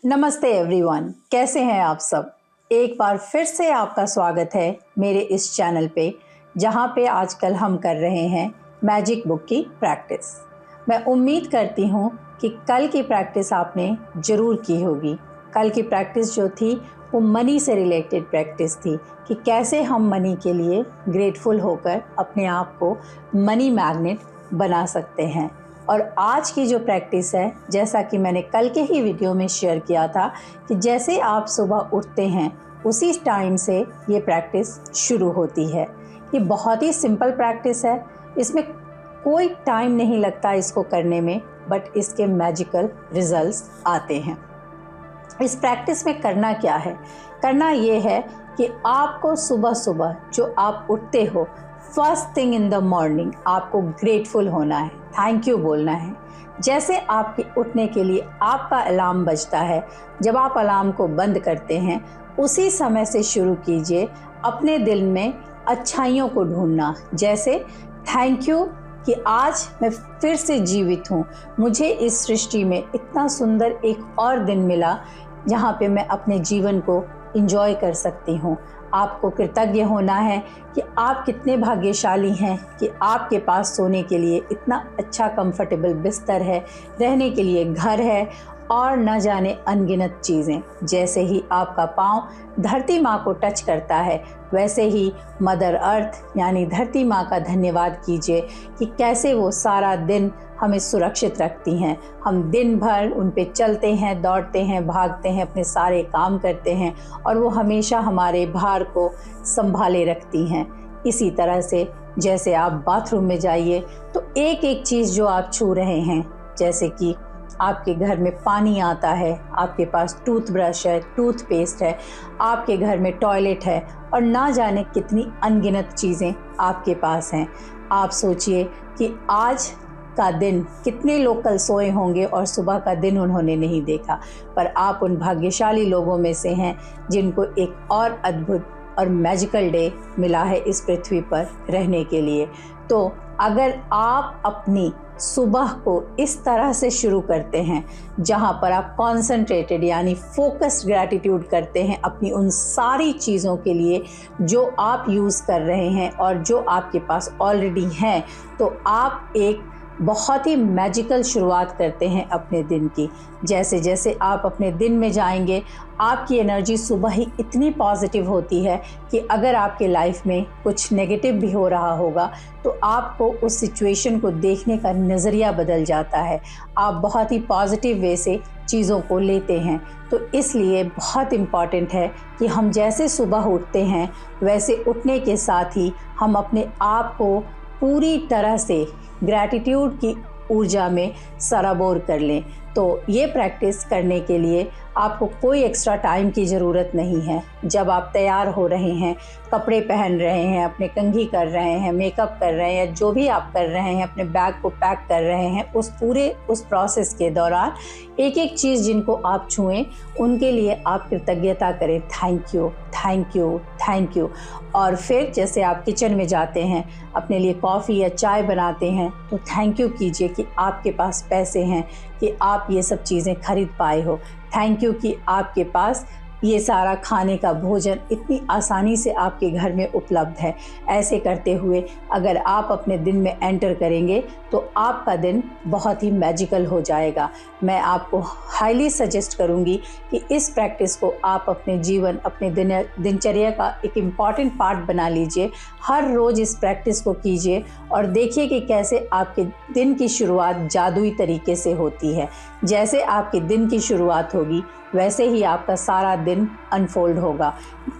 नमस्ते एवरीवन, कैसे हैं आप सब। एक बार फिर से आपका स्वागत है मेरे इस चैनल पे, जहाँ पे आजकल हम कर रहे हैं मैजिक बुक की प्रैक्टिस। मैं उम्मीद करती हूँ कि कल की प्रैक्टिस आपने ज़रूर की होगी। कल की प्रैक्टिस जो थी वो मनी से रिलेटेड प्रैक्टिस थी कि कैसे हम मनी के लिए ग्रेटफुल होकर अपने आप को मनी मैग्नेट बना सकते हैं। और आज की जो प्रैक्टिस है, जैसा कि मैंने कल के ही वीडियो में शेयर किया था कि जैसे आप सुबह उठते हैं उसी टाइम से ये प्रैक्टिस शुरू होती है। ये बहुत ही सिंपल प्रैक्टिस है, इसमें कोई टाइम नहीं लगता इसको करने में, बट इसके मैजिकल रिजल्ट्स आते हैं। इस प्रैक्टिस में करना क्या है? करना ये है कि आपको सुबह सुबह जो आप उठते हो, first thing in the morning आपको ग्रेटफुल होना है, थैंक यू बोलना है। जैसे आपके उठने के लिए आपका अलार्म बजता है, जब आप अलार्म को बंद करते हैं उसी समय से शुरू कीजिए अपने दिल में अच्छाइयों को ढूंढना। जैसे थैंक यू कि आज मैं फिर से जीवित हूँ, मुझे इस सृष्टि में इतना सुंदर एक और दिन मिला जहाँ पे मैं अपने जीवन को एंजॉय कर सकती हूँ। आपको कृतज्ञ होना है कि आप कितने भाग्यशाली हैं कि आपके पास सोने के लिए इतना अच्छा कंफर्टेबल बिस्तर है, रहने के लिए घर है और न जाने अनगिनत चीज़ें। जैसे ही आपका पाँव धरती माँ को टच करता है, वैसे ही मदर अर्थ यानी धरती माँ का धन्यवाद कीजिए कि कैसे वो सारा दिन हमें सुरक्षित रखती हैं। हम दिन भर उन पे चलते हैं, दौड़ते हैं, भागते हैं, अपने सारे काम करते हैं और वो हमेशा हमारे भार को संभाले रखती हैं। इसी तरह से जैसे आप बाथरूम में जाइए तो एक एक चीज़ जो आप छू रहे हैं, जैसे कि आपके घर में पानी आता है, आपके पास टूथब्रश है, टूथपेस्ट है, आपके घर में टॉयलेट है और ना जाने कितनी अनगिनत चीज़ें आपके पास हैं। आप सोचिए कि आज का दिन कितने लोग कल सोए होंगे और सुबह का दिन उन्होंने नहीं देखा, पर आप उन भाग्यशाली लोगों में से हैं जिनको एक और अद्भुत और मैजिकल डे मिला है इस पृथ्वी पर रहने के लिए। तो अगर आप अपनी सुबह को इस तरह से शुरू करते हैं, जहां पर आप कॉन्सेंट्रेटेड यानी फोकस्ड ग्रैटिट्यूड करते हैं अपनी उन सारी चीज़ों के लिए जो आप यूज़ कर रहे हैं और जो आपके पास ऑलरेडी हैं, तो आप एक बहुत ही मैजिकल शुरुआत करते हैं अपने दिन की। जैसे जैसे आप अपने दिन में जाएंगे, आपकी एनर्जी सुबह ही इतनी पॉजिटिव होती है कि अगर आपके लाइफ में कुछ नेगेटिव भी हो रहा होगा तो आपको उस सिचुएशन को देखने का नज़रिया बदल जाता है। आप बहुत ही पॉजिटिव वे से चीज़ों को लेते हैं। तो इसलिए बहुत इम्पॉर्टेंट है कि हम जैसे सुबह उठते हैं वैसे उठने के साथ ही हम अपने आप को पूरी तरह से ग्रैटिट्यूड की ऊर्जा में सराबोर कर लें। तो ये प्रैक्टिस करने के लिए आपको कोई एक्स्ट्रा टाइम की ज़रूरत नहीं है। जब आप तैयार हो रहे हैं, कपड़े पहन रहे हैं, अपने कंघी कर रहे हैं, मेकअप कर रहे हैं, या जो भी आप कर रहे हैं, अपने बैग को पैक कर रहे हैं, उस प्रोसेस के दौरान एक एक चीज़ जिनको आप छुएं उनके लिए आप कृतज्ञता करें, thank you thank you thank you. और फिर जैसे आप किचन में जाते हैं, अपने लिए कॉफ़ी या चाय बनाते हैं, तो थैंक यू कीजिए कि आपके पास पैसे हैं, कि आप ये सब चीज़ें खरीद पाए हो। थैंक यू कि आपके पास ये सारा खाने का भोजन इतनी आसानी से आपके घर में उपलब्ध है। ऐसे करते हुए अगर आप अपने दिन में एंटर करेंगे तो आपका दिन बहुत ही मैजिकल हो जाएगा। मैं आपको हाईली सजेस्ट करूंगी कि इस प्रैक्टिस को आप अपने जीवन, अपने दिनचर्या का एक इम्पॉर्टेंट पार्ट बना लीजिए। हर रोज़ इस प्रैक्टिस को कीजिए और देखिए कि कैसे आपके दिन की शुरुआत जादुई तरीके से होती है। जैसे आपके दिन की शुरुआत होगी वैसे ही आपका सारा दिन अनफोल्ड होगा।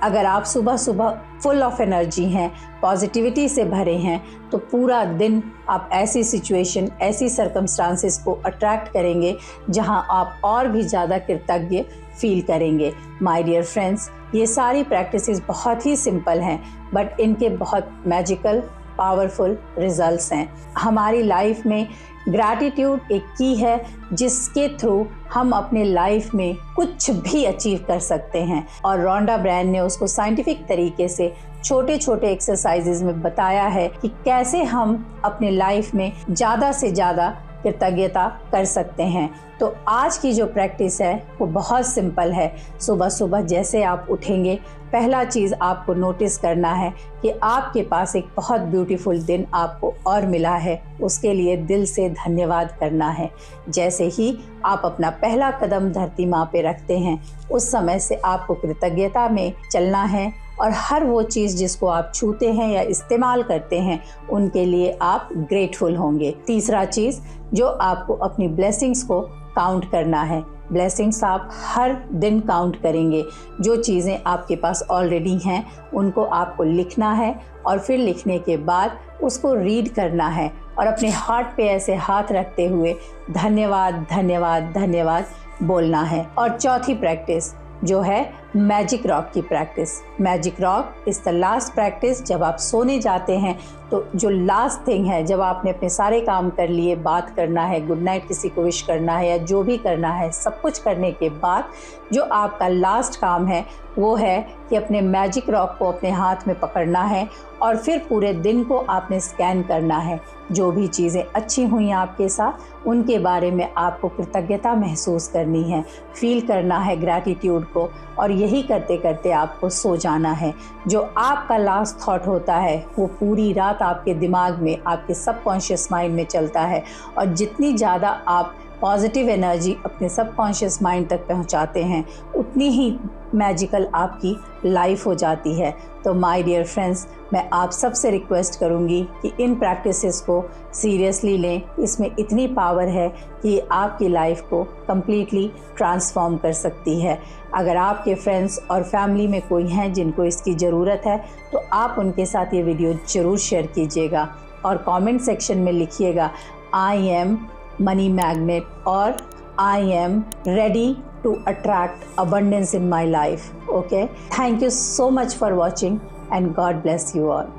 अगर आप सुबह सुबह फुल ऑफ एनर्जी हैं, पॉजिटिविटी से भरे हैं, तो पूरा दिन आप ऐसी सिचुएशन, ऐसी सर्कमस्टांसेस को अट्रैक्ट करेंगे जहां आप और भी ज़्यादा कृतज्ञ फील करेंगे। माय डियर फ्रेंड्स, ये सारी प्रैक्टिसेस बहुत ही सिंपल हैं, बट इनके बहुत मैजिकल पावरफुल रिजल्ट्स हैं। हमारी लाइफ में ग्रैटिट्यूड एक की है जिसके थ्रू हम अपने लाइफ में कुछ भी अचीव कर सकते हैं। और रोंडा ब्रायन ने उसको साइंटिफिक तरीके से छोटे छोटे एक्सरसाइजेज में बताया है कि कैसे हम अपने लाइफ में ज़्यादा से ज़्यादा कृतज्ञता कर सकते हैं। तो आज की जो प्रैक्टिस है वो बहुत सिंपल है। सुबह सुबह जैसे आप उठेंगे, पहला चीज़ आपको नोटिस करना है कि आपके पास एक बहुत ब्यूटीफुल दिन आपको और मिला है। उसके लिए दिल से धन्यवाद करना है। जैसे ही आप अपना पहला कदम धरती माँ पे रखते हैं, उस समय से आपको कृतज्ञता में चलना है और हर वो चीज़ जिसको आप छूते हैं या इस्तेमाल करते हैं, उनके लिए आप ग्रेटफुल होंगे। तीसरा चीज़, जो आपको अपनी ब्लेसिंग्स को काउंट करना है। ब्लेसिंग्स आप हर दिन काउंट करेंगे। जो चीज़ें आपके पास ऑलरेडी हैं उनको आपको लिखना है और फिर लिखने के बाद उसको रीड करना है और अपने हार्ट पे ऐसे हाथ रखते हुए धन्यवाद धन्यवाद धन्यवाद बोलना है। और चौथी प्रैक्टिस जो है मैजिक रॉक की practice. Magic rock is the last practice. जब आप सोने जाते हैं तो जो लास्ट थिंग है, जब आपने अपने सारे काम कर लिए, बात करना है, गुड नाइट किसी को विश करना है या जो भी करना है, सब कुछ करने के बाद जो आपका लास्ट काम है वो है कि अपने मैजिक रॉक को अपने हाथ में पकड़ना है और फिर पूरे दिन को आपने स्कैन करना है। जो भी चीज़ें अच्छी हुई आपके साथ, उनके बारे में आपको कृतज्ञता महसूस करनी है, फील करना है ग्रैटिट्यूड को, और यही करते करते आपको सो जाना है। जो आपका लास्ट थॉट होता है वो पूरी रात आपके दिमाग में, आपके सबकॉन्शियस माइंड में चलता है, और जितनी ज़्यादा आप पॉजिटिव एनर्जी अपने सबकॉन्शियस माइंड तक पहुंचाते हैं, उतनी ही मैजिकल आपकी लाइफ हो जाती है। तो माय डियर फ्रेंड्स, मैं आप सबसे रिक्वेस्ट करूंगी कि इन प्रैक्टिसेस को सीरियसली लें। इसमें इतनी पावर है कि आपकी लाइफ को कम्प्लीटली ट्रांसफॉर्म कर सकती है। अगर आपके फ्रेंड्स और फैमिली में कोई हैं जिनको इसकी ज़रूरत है तो आप उनके साथ ये वीडियो ज़रूर शेयर कीजिएगा और कमेंट सेक्शन में लिखिएगा आई एम मनी मैग्नेट और I am ready to attract abundance in my life. Okay. Thank you so much for watching and God bless you all.